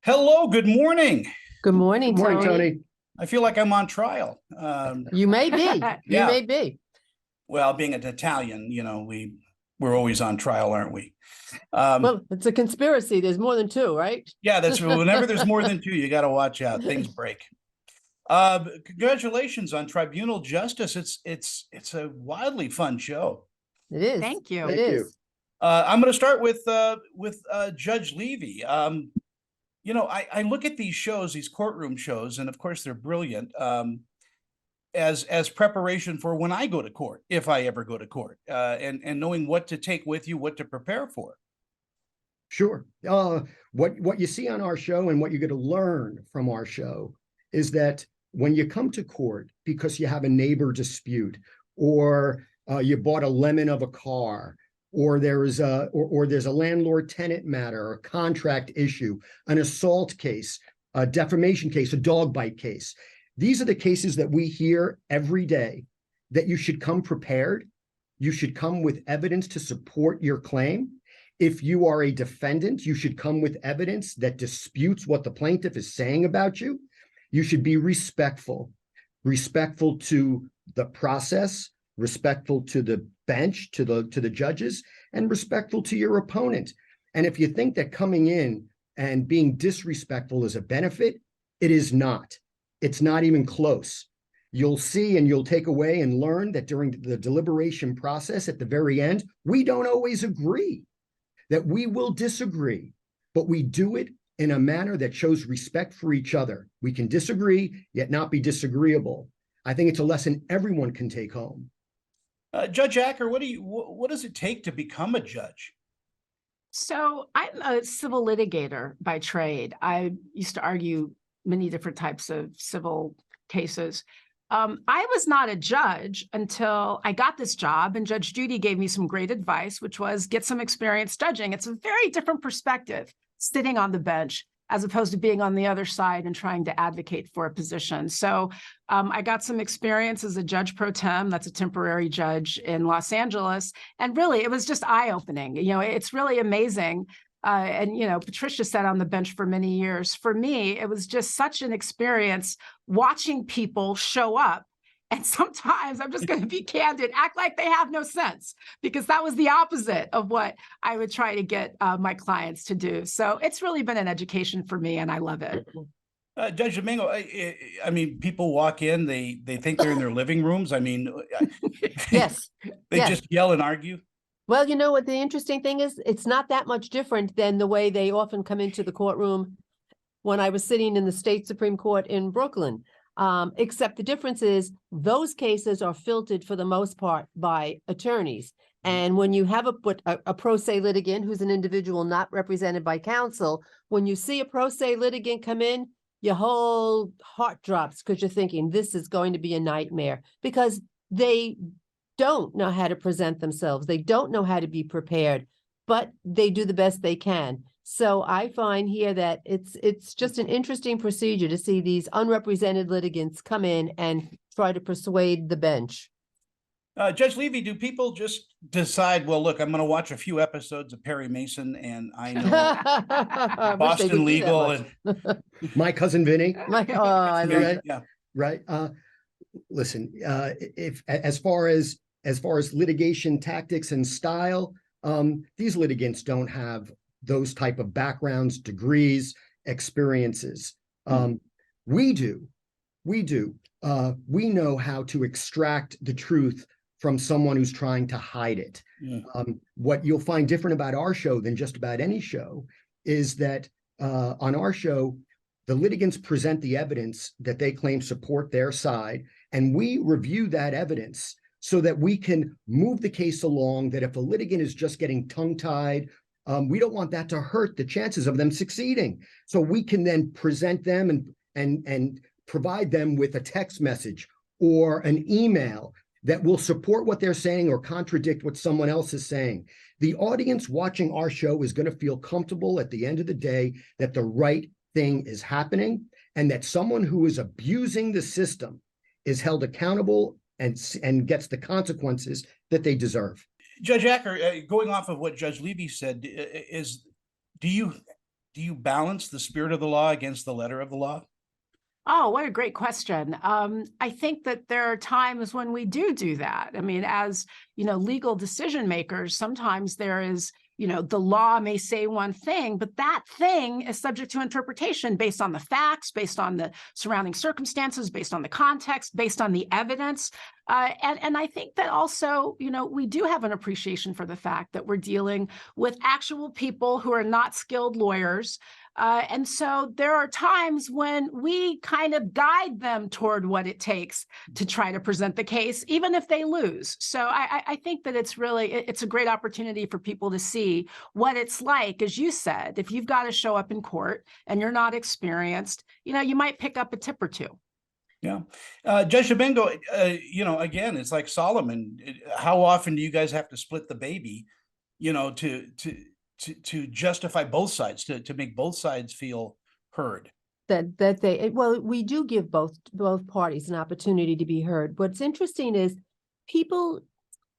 Hello, good morning. Good morning, Good morning, Tony. I feel like I'm on trial. You may be. You Yeah. may be. Well, being an Italian, we're always on trial, aren't we? Well, it's a conspiracy. There's more than two, right? Yeah, that's whenever there's more than two, you got to watch out. Things break. Congratulations on Tribunal Justice. It's a wildly fun show. It is. Thank you. It Thank you. is. I'm going to start with Judge Levy. I look at these shows, these courtroom shows, and of course they're brilliant. As preparation for when I go to court, if I ever go to court, and knowing what to take with you, what to prepare for. Sure. What you see on our show and what you're going to learn from our show is that when you come to court because you have a neighbor dispute, or you bought a lemon of a car, or there's a landlord-tenant matter, a contract issue, an assault case, a defamation case, a dog bite case. These are the cases that we hear every day that you should come prepared. You should come with evidence to support your claim. If you are a defendant, you should come with evidence that disputes what the plaintiff is saying about you. You should be respectful to the process, respectful to the bench, to the judges, and respectful to your opponent. And if you think that coming in and being disrespectful is a benefit, it is not. It's not even close. You'll see and you'll take away and learn that during the deliberation process at the very end, we don't always agree, that we will disagree, but we do it in a manner that shows respect for each other. We can disagree, yet not be disagreeable. I think it's a lesson everyone can take home. Judge Acker, what does it take to become a judge? So I'm a civil litigator by trade. I used to argue many different types of civil cases. I was not a judge until I got this job, and Judge Judy gave me some great advice, which was get some experience judging. It's a very different perspective sitting on the bench as opposed to being on the other side and trying to advocate for a position. So I got some experience as a judge pro tem, that's a temporary judge in Los Angeles. And really, it was just eye-opening. It's really amazing. Patricia sat on the bench for many years. For me, it was just such an experience watching people show up. And sometimes, I'm just going to be candid, act like they have no sense, because that was the opposite of what I would try to get my clients to do. So it's really been an education for me, and I love it. Judge DiMango, I mean, people walk in, they think they're in their living rooms. I mean, Yes. they Yes. just yell and argue. Well, you know what the interesting thing is? It's not that much different than the way they often come into the courtroom when I was sitting in the state Supreme Court in Brooklyn. Except the difference is those cases are filtered for the most part by attorneys. And when you have a pro se litigant who's an individual not represented by counsel, when you see a pro se litigant come in, your whole heart drops because you're thinking this is going to be a nightmare, because they don't know how to present themselves. They don't know how to be prepared, but they do the best they can. So I find here that it's just an interesting procedure to see these unrepresented litigants come in and try to persuade the bench. Judge Levy, do people just decide, well, look, I'm going to watch a few episodes of Perry Mason and I know Boston Legal and My cousin Vinny. I love it. yeah. Right. Listen, if as far as litigation tactics and style, these litigants don't have those type of backgrounds, degrees, experiences. We do. We know how to extract the truth from someone who's trying to hide it. What you'll find different about our show than just about any show is that on our show, the litigants present the evidence that they claim support their side, and we review that evidence so that we can move the case along, that if a litigant is just getting tongue-tied, we don't want that to hurt the chances of them succeeding. So we can then present them and provide them with a text message or an email that will support what they're saying or contradict what someone else is saying. The audience watching our show is going to feel comfortable at the end of the day that the right thing is happening and that someone who is abusing the system is held accountable and gets the consequences that they deserve. Judge Acker, going off of what Judge Levy said, do you do you balance the spirit of the law against the letter of the law? Oh, what a great question. I think that there are times when we do that. I mean, as legal decision makers, sometimes there is, the law may say one thing, but that thing is subject to interpretation based on the facts, based on the surrounding circumstances, based on the context, based on the evidence. And I think that also, we do have an appreciation for the fact that we're dealing with actual people who are not skilled lawyers. And so there are times when we kind of guide them toward what it takes to try to present the case, even if they lose. So I think that it's a great opportunity for people to see what it's like. As you said, if you've got to show up in court and you're not experienced, you might pick up a tip or two. Yeah. Judge DiMango, again, it's like Solomon. How often do you guys have to split the baby, to justify both sides, to make both sides feel heard? We do give both parties an opportunity to be heard. What's interesting is people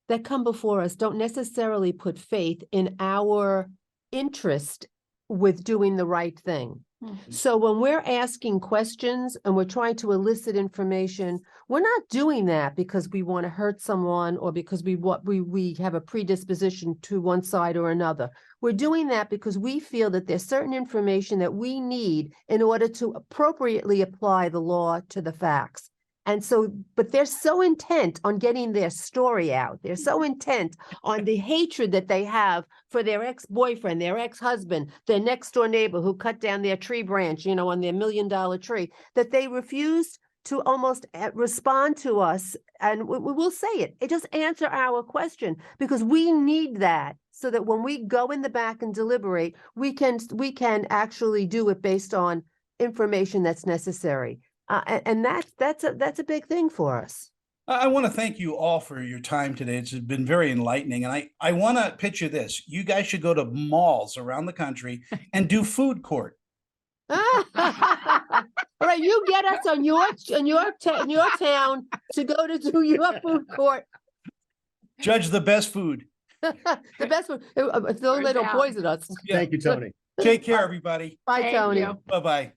that come before us don't necessarily put faith in our interest with doing the right thing. So when we're asking questions and we're trying to elicit information, we're not doing that because we want to hurt someone or because we have a predisposition to one side or another. We're doing that because we feel that there's certain information that we need in order to appropriately apply the law to the facts. And so, but they're so intent on getting their story out. They're so intent on the hatred that they have for their ex-boyfriend, their ex-husband, their next door neighbor who cut down their tree branch, on their $1 million tree, that they refuse to almost respond to us. And we will say it. Just answer our question, because we need that so that when we go in the back and deliberate, we can actually do it based on information that's necessary. And that's a big thing for us. I want to thank you all for your time today. It's been very enlightening. And I want to pitch you this. You guys should go to malls around the country and do food court. All right, you get us on your town to go to do your food court. Judge the best food. The best food. If they don't poison us. Yeah. Thank you, Tony. Take care, everybody. Bye, Thank Tony. you. Bye-bye.